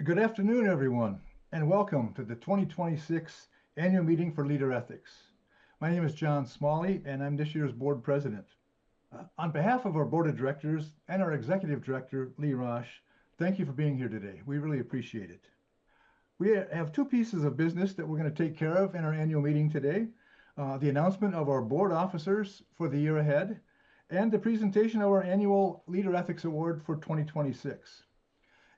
Good afternoon, everyone, and welcome to the 2026 annual meeting for LeaderEthics. My name is John Smalley, and I'm this year's board president. On behalf of our board of directors and our executive director, Lee Rosh, thank you for being here today. We really appreciate it. We have two pieces of business that we're going to take care of in our annual meeting today. The announcement of our board officers for the year ahead, and the presentation of our annual LeaderEthics Award for 2026.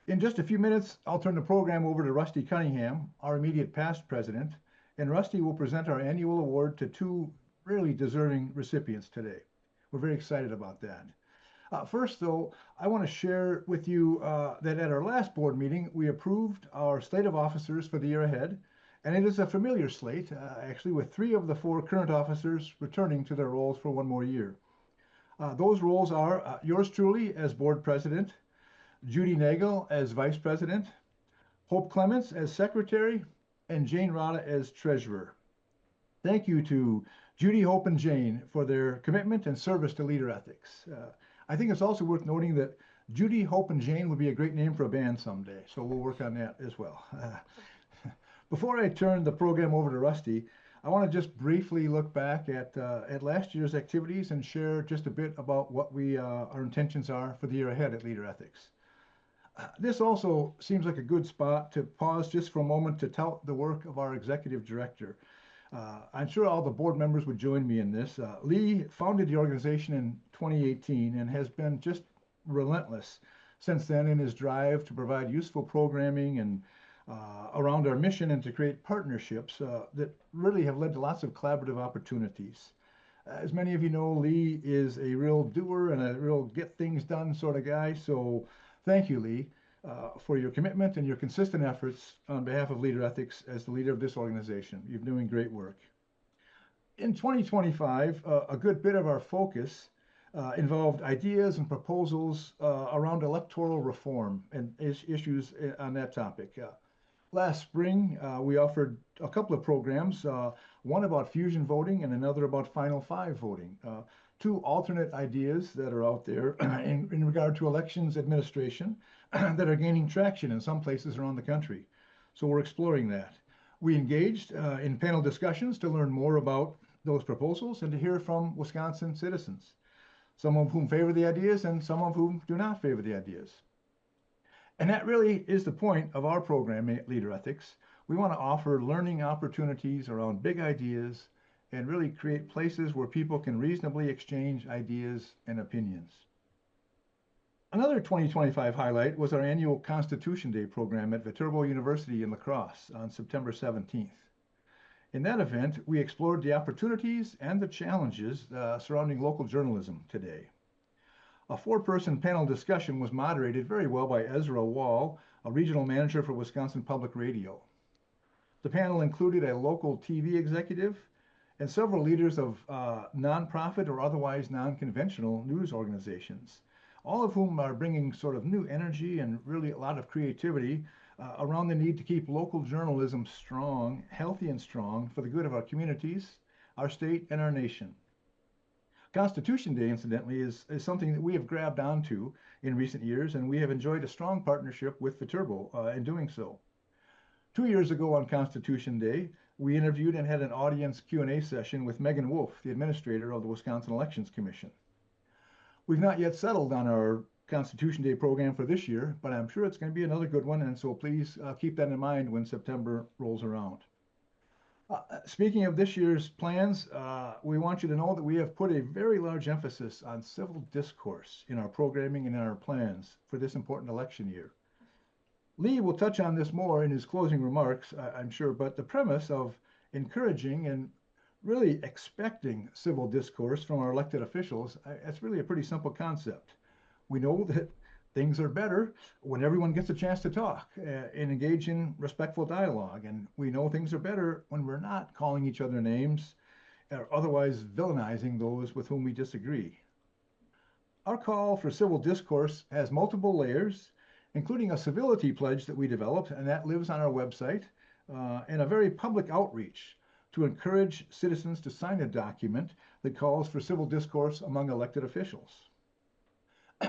In just a few minutes, I'll turn the program over to Rusty Cunningham, our immediate past president, and Rusty will present our annual award to two really deserving recipients today. We're very excited about that. First, though, I want to share with you that at our last board meeting, we approved our slate of officers for the year ahead, and it is a familiar slate, actually, with 3 of the 4 current officers returning to their roles for one more year. Those roles are yours truly as board president, Judy Nagel as Vice President, Hope Clements as Secretary, and Jane Rada as Treasurer. Thank you to Judy, Hope, and Jane for their commitment and service to LeaderEthics. I think it's also worth noting that Judy, Hope, and Jane would be a great name for a band someday, so we'll work on that as well. Before I turn the program over to Rusty, I want to just briefly look back at last year's activities and share just a bit about what our intentions are for the year ahead at LeaderEthics. This also seems like a good spot to pause just for a moment to tout the work of our executive director. I'm sure all the board members would join me in this. Lee founded the organization in 2018 and has been just relentless since then in his drive to provide useful programming and around our mission and to create partnerships that really have led to lots of collaborative opportunities. As many of you know, Lee is a real doer and a real get things done sort of guy, so thank you, Lee, for your commitment and your consistent efforts on behalf of LeaderEthics as the leader of this organization. You're doing great work. In 2025, a good bit of our focus involved ideas and proposals around electoral reform and issues on that topic. Last spring, we offered a couple of programs, one about fusion voting and another about Final Five voting. 2 alternate ideas that are out there in regard to elections administration that are gaining traction in some places around the country. So we're exploring that. We engaged in panel discussions to learn more about those proposals and to hear from Wisconsin citizens, some of whom favor the ideas and some of whom do not favor the ideas. And that really is the point of our program at LeaderEthics. We want to offer learning opportunities around big ideas and really create places where people can reasonably exchange ideas and opinions. Another 2025 highlight was our annual Constitution Day program at Viterbo University in La Crosse on September 17th. In that event, we explored the opportunities and the challenges surrounding local journalism today. A 4-person panel discussion was moderated very well by Ezra Wall, a regional manager for Wisconsin Public Radio. The panel included a local TV executive and several leaders of nonprofit or otherwise non-conventional news organizations, all of whom are bringing sort of new energy and really a lot of creativity around the need to keep local journalism strong, healthy and strong for the good of our communities, our state, and our nation. Constitution Day, incidentally, is something that we have grabbed onto in recent years, and we have enjoyed a strong partnership with Viterbo in doing so. 2 years ago on Constitution Day, we interviewed and had an audience Q&A session with Megan Wolf, the administrator of the Wisconsin Elections Commission. We've not yet settled on our Constitution Day program for this year, but I'm sure it's going to be another good one, and so please keep that in mind when September rolls around. Speaking of this year's plans, we want you to know that we have put a very large emphasis on civil discourse in our programming and in our plans for this important election year. Lee will touch on this more in his closing remarks, I'm sure, but the premise of encouraging and really expecting civil discourse from our elected officials, it's really a pretty simple concept. We know that things are better when everyone gets a chance to talk and engage in respectful dialogue. And we know things are better when we're not calling each other names or otherwise villainizing those with whom we disagree. Our call for civil discourse has multiple layers, including a civility pledge that we developed, and that lives on our website, and a very public outreach to encourage citizens to sign a document that calls for civil discourse among elected officials.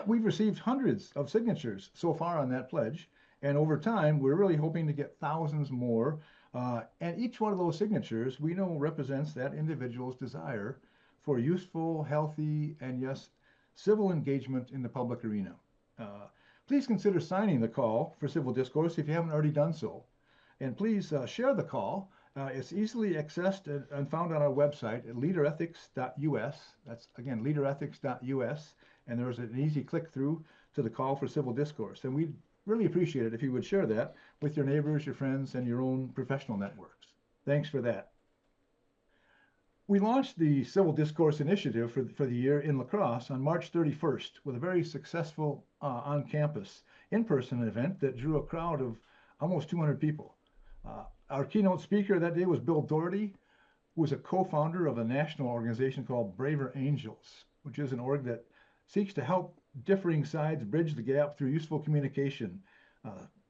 We've received hundreds of signatures so far on that pledge, And over time, we're really hoping to get thousands more. And each one of those signatures we know represents that individual's desire for useful, healthy, and yes, civil engagement in the public arena. Please consider signing the call for civil discourse if you haven't already done so. And please share the call. It's easily accessed and found on our website at leaderethics.us. That's again, leaderethics.us. And there's an easy click through to the call for civil discourse. And we'd really appreciate it if you would share that with your neighbors, your friends, and your own professional networks. Thanks for that. We launched the Civil Discourse Initiative for the year in La Crosse on March 31st with a very successful on-campus in-person event that drew a crowd of almost 200 people. Our keynote speaker that day was Bill Doherty, who is a co-founder of a national organization called Braver Angels, which is an org that seeks to help differing sides bridge the gap through useful communication,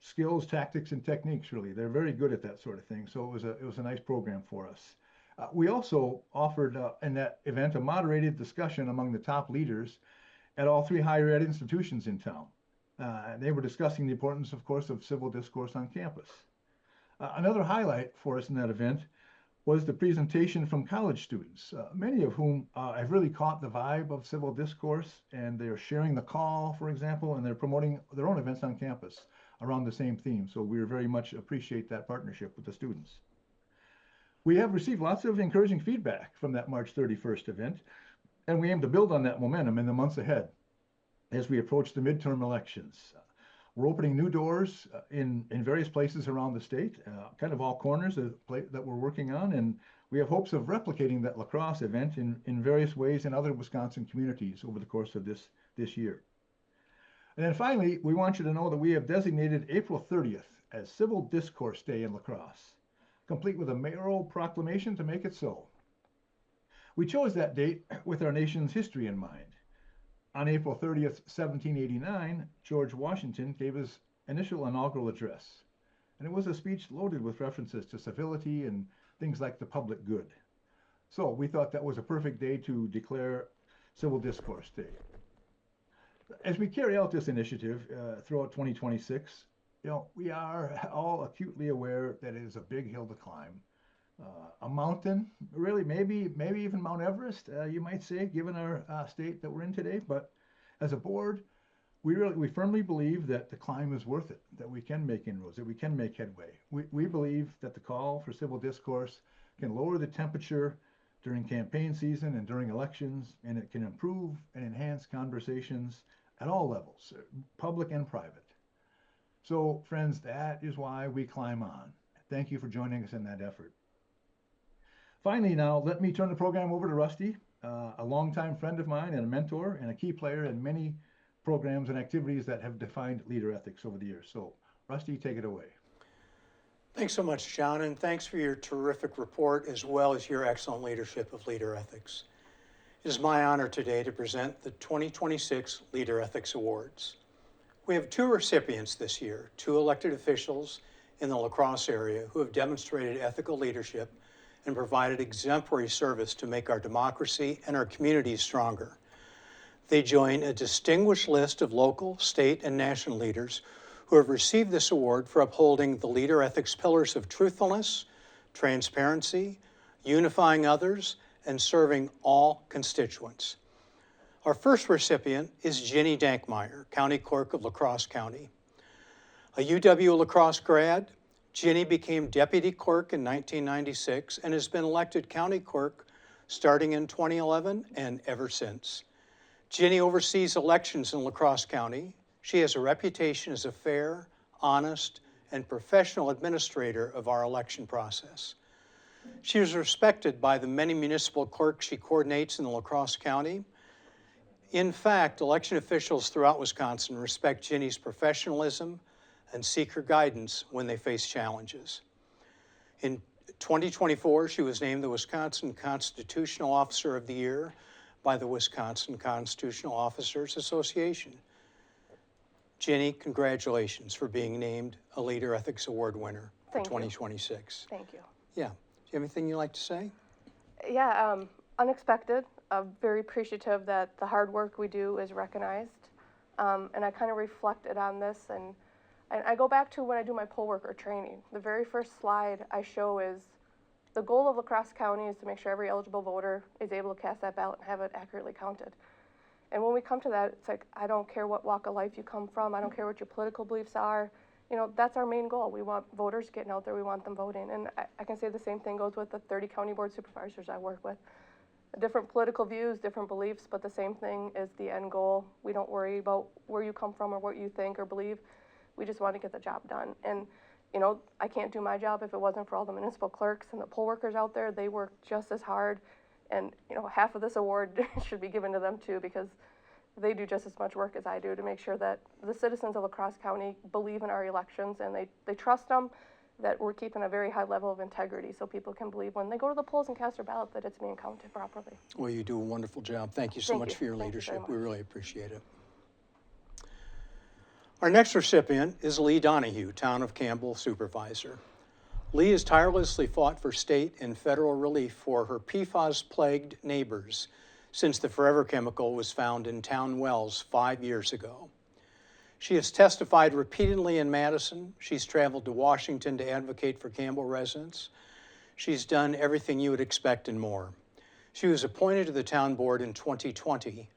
skills, tactics, and techniques, really. They're very good at that sort of thing, so it was a nice program for us. We also offered in that event a moderated discussion among the top leaders at all 3 higher ed institutions in town. They were discussing the importance, of course, of civil discourse on campus. Another highlight for us in that event was the presentation from college students, many of whom have really caught the vibe of civil discourse, and they are sharing the call, for example, and they're promoting their own events on campus around the same theme. So we very much appreciate that partnership with the students. We have received lots of encouraging feedback from that March 31st event, and we aim to build on that momentum in the months ahead as we approach the midterm elections. We're opening new doors in various places around the state, kind of all corners that we're working on, and we have hopes of replicating that La Crosse event in various ways in other Wisconsin communities over the course of this year. And then finally, we want you to know that we have designated April 30th as Civil Discourse Day in La Crosse, complete with a mayoral proclamation to make it so. We chose that date with our nation's history in mind. On April 30th, 1789, George Washington gave his initial inaugural address, and it was a speech loaded with references to civility and things like the public good. So we thought that was a perfect day to declare Civil Discourse Day. As we carry out this initiative throughout 2026, we are all acutely aware that it is a big hill to climb. A mountain, really, maybe even Mount Everest, you might say, given our state that we're in today. But as a board, we firmly believe that the climb is worth it, that we can make inroads, that we can make headway. We believe that the call for civil discourse can lower the temperature during campaign season and during elections, and it can improve and enhance conversations at all levels, public and private. So, friends, that is why we climb on. Thank you for joining us in that effort. Finally, now, let me turn the program over to Rusty, a longtime friend of mine and a mentor and a key player in many programs and activities that have defined leader ethics over the years. So, Rusty, take it away. Thanks so much, John, and thanks for your terrific report as well as your excellent leadership of Leader Ethics. It is my honor today to present the 2026 Leader Ethics Awards. We have 2 recipients this year, 2 elected officials in the La Crosse area who have demonstrated ethical leadership and provided exemplary service to make our democracy and our communities stronger. They join a distinguished list of local, state, and national leaders who have received this award for upholding the leader ethics pillars of truthfulness, transparency, unifying others, and serving all constituents. Our first recipient is Ginny Dankmeyer, County Clerk of La Crosse County. A UW La Crosse grad, Ginny became Deputy Clerk in 1996 and has been elected County Clerk starting in 2011 and ever since. Ginny oversees elections in La Crosse County. She has a reputation as a fair, honest, and professional administrator of our election process. She is respected by the many municipal clerks she coordinates in La Crosse County. In fact, election officials throughout Wisconsin respect Ginny's professionalism and seek her guidance when they face challenges. In 2024, she was named the Wisconsin Constitutional Officer of the Year by the Wisconsin Constitutional Officers Association. Ginny, congratulations for being named a Leader Ethics Award winner for 2026. Thank you. Yeah. Do you have anything you'd like to say? Yeah, unexpected. I'm very appreciative that the hard work we do is recognized. And I kind of reflected on this, and And I go back to when I do my poll worker training. The very first slide I show is the goal of La Crosse County is to make sure every eligible voter is able to cast that ballot and have it accurately counted. And when we come to that, it's like, I don't care what walk of life you come from. I don't care what your political beliefs are. You know, that's our main goal. We want voters getting out there. We want them voting. And I can say the same thing goes with the 30 county board supervisors I work with. Different political views, different beliefs, but the same thing is the end goal. We don't worry about where you come from or what you think or believe. We just want to get the job done. And, you know, I can't do my job if it wasn't for all the municipal clerks and the poll workers out there. They work just as hard. And, you know, half of this award should be given to them too, because they do just as much work as I do to make sure that the citizens of La Crosse County believe in our elections and they trust them, that we're keeping a very high level of integrity so people can believe when they go to the polls and cast their ballot that it's being counted properly. Well, you do a wonderful job. Thank you so much for your leadership. We really appreciate it. Our next recipient is Lee Donahue, Town of Campbell Supervisor. Lee has tirelessly fought for state and federal relief for her PFAS-plagued neighbors since the forever chemical was found in town wells 5 years ago. She has testified repeatedly in Madison. She's traveled to Washington to advocate for Campbell residents. She's done everything you would expect and more. She was appointed to the town board in 2020.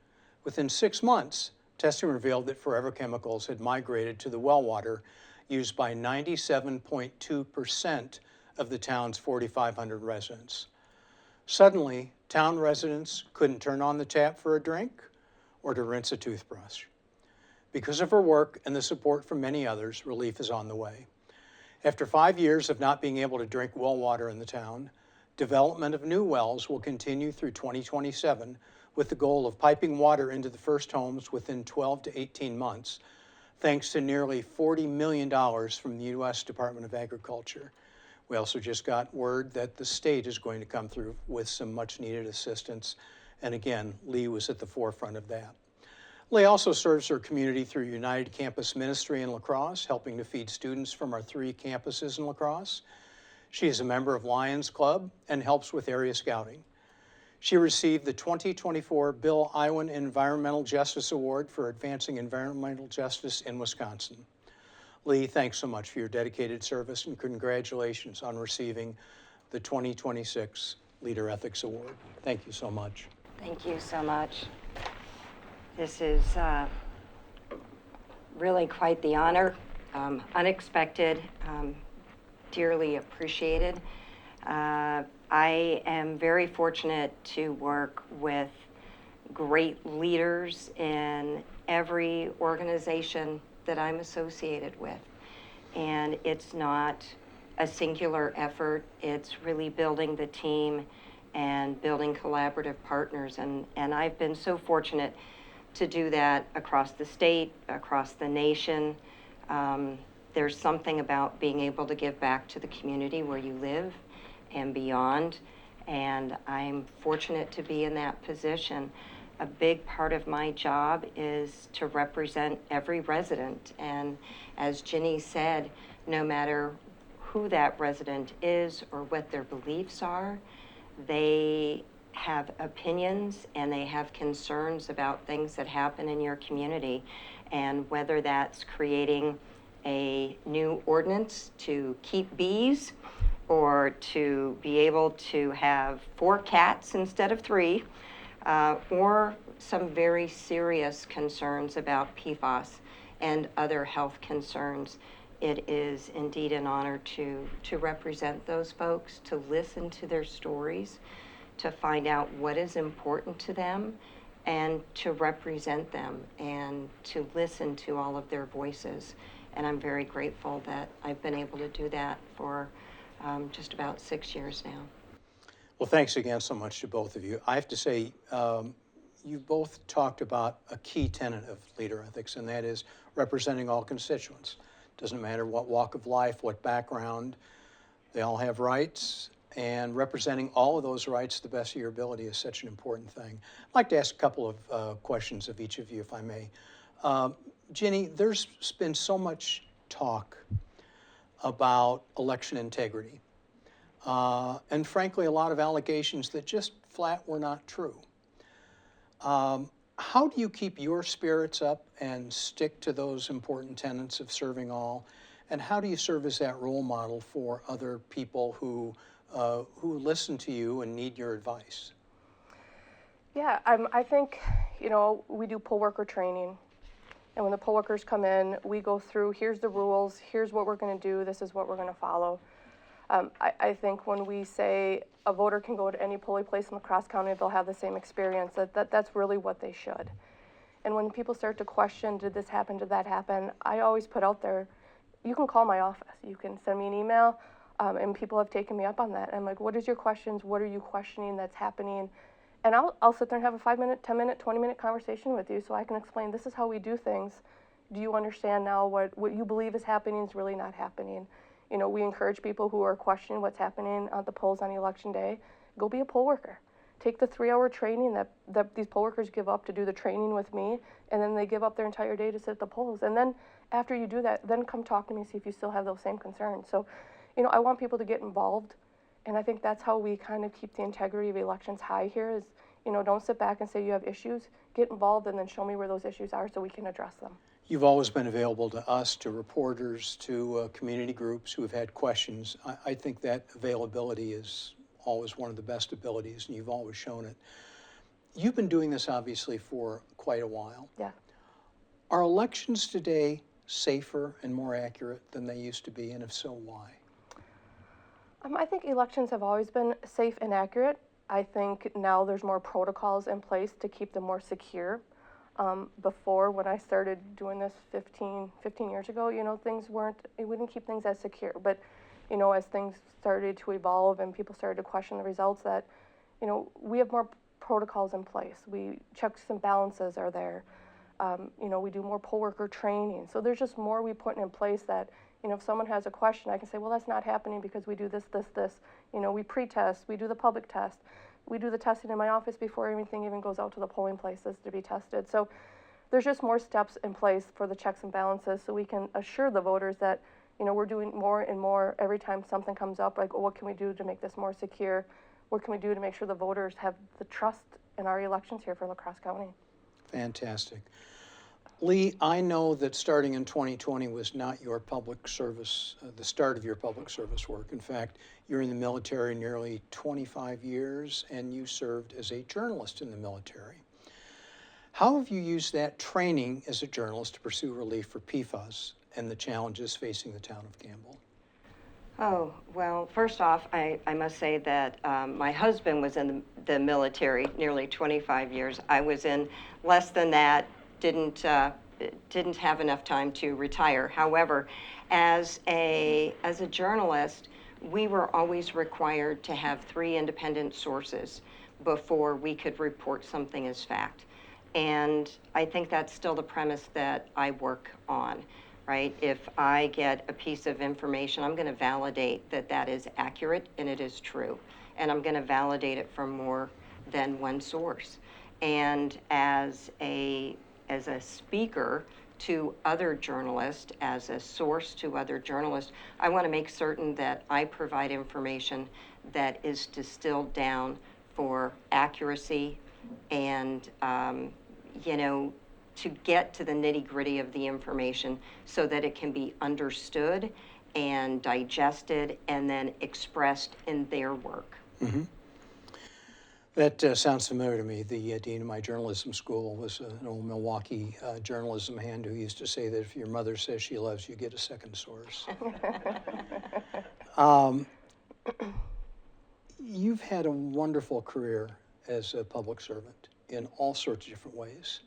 Within 6 months, testing revealed that forever chemicals had migrated to the well water used by 97.2% of the town's 4,500 residents. Suddenly, town residents couldn't turn on the tap for a drink or to rinse a toothbrush. Because of her work and the support from many others, relief is on the way. After 5 years of not being able to drink well water in the town, development of new wells will continue through 2027 with the goal of piping water into the first homes within 12 to 18 months, thanks to nearly $40 million from the U.S. Department of Agriculture. We also just got word that the state is going to come through with some much needed assistance. And again, Lee was at the forefront of that. Lee also serves her community through United Campus Ministry in La Crosse, helping to feed students from our 3 campuses in La Crosse. She is a member of Lions Club and helps with area scouting. She received the 2024 Bill Iwan Environmental Justice Award for advancing environmental justice in Wisconsin. Lee, thanks so much for your dedicated service and congratulations on receiving the 2026 LeaderEthics Award. Thank you so much. Thank you so much. This is really quite the honor, unexpected, dearly appreciated. I am very fortunate to work with great leaders in every organization that I'm associated with. And it's not a singular effort, it's really building the team and building collaborative partners. And I've been so fortunate to do that across the state, across the nation. There's something about being able to give back to the community where you live and beyond, and I'm fortunate to be in that position. A big part of my job is to represent every resident, and as Ginny said, no matter who that resident is or what their beliefs are, they have opinions and they have concerns about things that happen in your community, and whether that's creating a new ordinance to keep bees or to be able to have 4 cats instead of 3, or some very serious concerns about PFAS and other health concerns. It is indeed an honor to represent those folks, to listen to their stories, to find out what is important to them, and to represent them and to listen to all of their voices. And I'm very grateful that I've been able to do that for just about 6 years now. Well, thanks again so much to both of you. I have to say, you both talked about a key tenet of leader ethics, and that is representing all constituents. Doesn't matter what walk of life, what background, they all have rights, and representing all of those rights to the best of your ability is such an important thing. I'd like to ask a couple of questions of each of you, if I may. Ginny, there's been so much talk about election integrity, and frankly, a lot of allegations that just flat were not true. How How do you keep your spirits up and stick to those important tenets of serving all? And how do you serve as that role model for other people who listen to you and need your advice? Yeah, I think, we do poll worker training. And when the poll workers come in, we go through, here's the rules, here's what we're going to do, this is what we're going to follow. I think when we say a voter can go to any polling place in La Crosse County, they'll have the same experience, that's really what they should. And when people start to question, did this happen, did that happen, I always put out there, you can call my office, you can send me an email, and people have taken me up on that. I'm like, what is your questions, what are you questioning that's happening? And I'll sit there and have a 5-minute, 10-minute, 20-minute conversation with you so I can explain this is how we do things. Do you understand now what you believe is happening is really not happening? We encourage people who are questioning what's happening at the polls on election day, go be a poll worker. Take the 3-hour training that these poll workers give up to do the training with me, and then they give up their entire day to sit at the polls. And then after you do that, then come talk to me, see if you still have those same concerns. So, I want people to get involved. And I think that's how we kind of keep the integrity of elections high here is, don't sit back and say you have issues, get involved and then show me where those issues are so we can address them. You've always been available to us, to reporters, to community groups who have had questions. I think that availability is always one of the best abilities, and you've always shown it. You've been doing this obviously for quite a while. Yeah. Are elections today safer and more accurate than they used to be, and if so, why? I think elections have always been safe and accurate. I think now there's more protocols in place to keep them more secure. Before, when I started doing this 15 years ago, we didn't keep things as secure. But, as things started to evolve and people started to question the results, that, we have more protocols in place. Checks and balances are there. We do more poll worker training. So there's just more we put in place that, if someone has a question, I can say, well, that's not happening because we do this, this, this. We pre-test, we do the public test. We do the testing in my office before anything even goes out to the polling places to be tested. So there's just more steps in place for the checks and balances so we can assure the voters that, we're doing more and more every time something comes up, like, oh, what can we do to make this more secure? What can we do to make sure the voters have the trust in our elections here for La Crosse County? Fantastic. Lee, I know that starting in 2020 was not your public service, the start of your public service work. In fact, you're in the military nearly 25 years, and you served as a journalist in the military. How have you used that training as a journalist to pursue relief for PFAS and the challenges facing the town of Campbell? Oh, well, first off, I must say that my husband was in the military nearly 25 years. I was in less than that, didn't have enough time to retire. However, as a journalist, we were always required to have 3 independent sources before we could report something as fact. And I think that's still the premise that I work on, right? If I get a piece of information, I'm going to validate that that is accurate and it is true. And I'm going to validate it from more than one source. And as a speaker to other journalists, as a source to other journalists, I want to make certain that I provide information that is distilled down for accuracy and, to get to the nitty-gritty of the information so that it can be understood and digested and then expressed in their work. Mm-hmm. That sounds familiar to me. The dean of my journalism school was an old Milwaukee journalism hand who used to say that if your mother says she loves you, get a second source. You've had a wonderful career as a public servant in all sorts of different ways.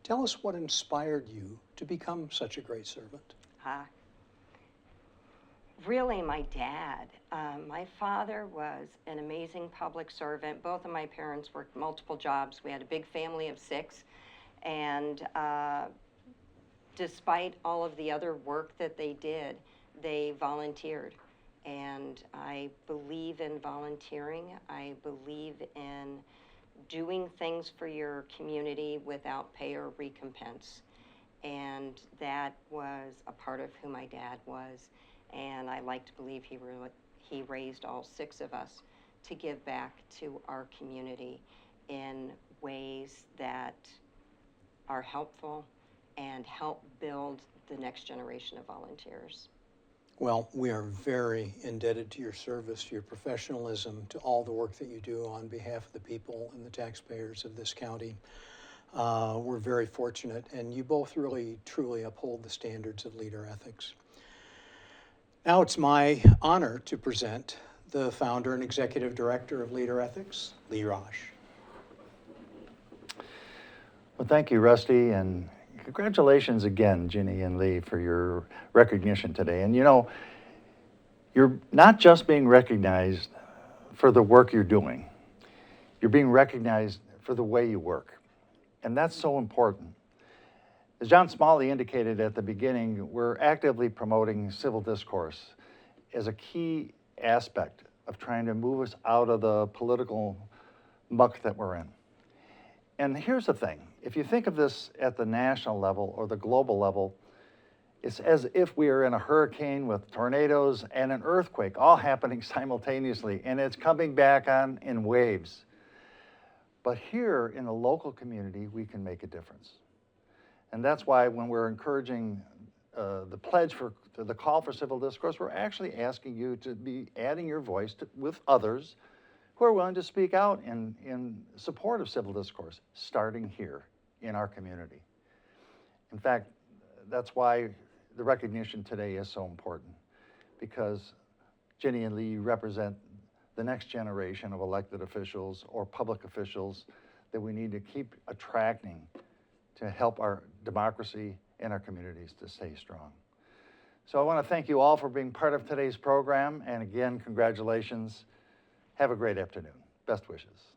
Tell us what inspired you to become such a great servant. Really, my dad. My father was an amazing public servant. Both of my parents worked multiple jobs. We had a big family of 6. And despite all of the other work that they did, they volunteered. And I believe in volunteering. I believe in doing things for your community without pay or recompense. And that was a part of who my dad was. And I like to believe he raised all 6 of us to give back to our community in ways that are helpful and help build the next generation of volunteers. Well, we are very indebted to your service, to your professionalism, to all the work that you do on behalf of the people and the taxpayers of this county. We're very fortunate, and you both really, truly uphold the standards of leader ethics. Now it's my honor to present the founder and executive director of LeaderEthics, Lee Rosh. Well, thank you, Rusty, and congratulations again, Ginny and Lee, for your recognition today. And you know, you're not just being recognized for the work you're doing, you're being recognized for the way you work. And that's so important. As John Smalley indicated at the beginning, we're actively promoting civil discourse as a key aspect of trying to move us out of the political muck that we're in. And here's the thing, if you think of this at the national level or the global level, it's as if we are in a hurricane with tornadoes and an earthquake all happening simultaneously, and it's coming back on in waves. But here in the local community, we can make a difference. And that's why when we're encouraging the pledge for the call for civil discourse, we're actually asking you to be adding your voice with others who are willing to speak out in support of civil discourse, starting here in our community. In fact, that's why the recognition today is so important, because Ginny and Lee represent the next generation of elected officials or public officials that we need to keep attracting to help our democracy and our communities to stay strong. So I want to thank you all for being part of today's program, and again, congratulations. Have a great afternoon. Best wishes.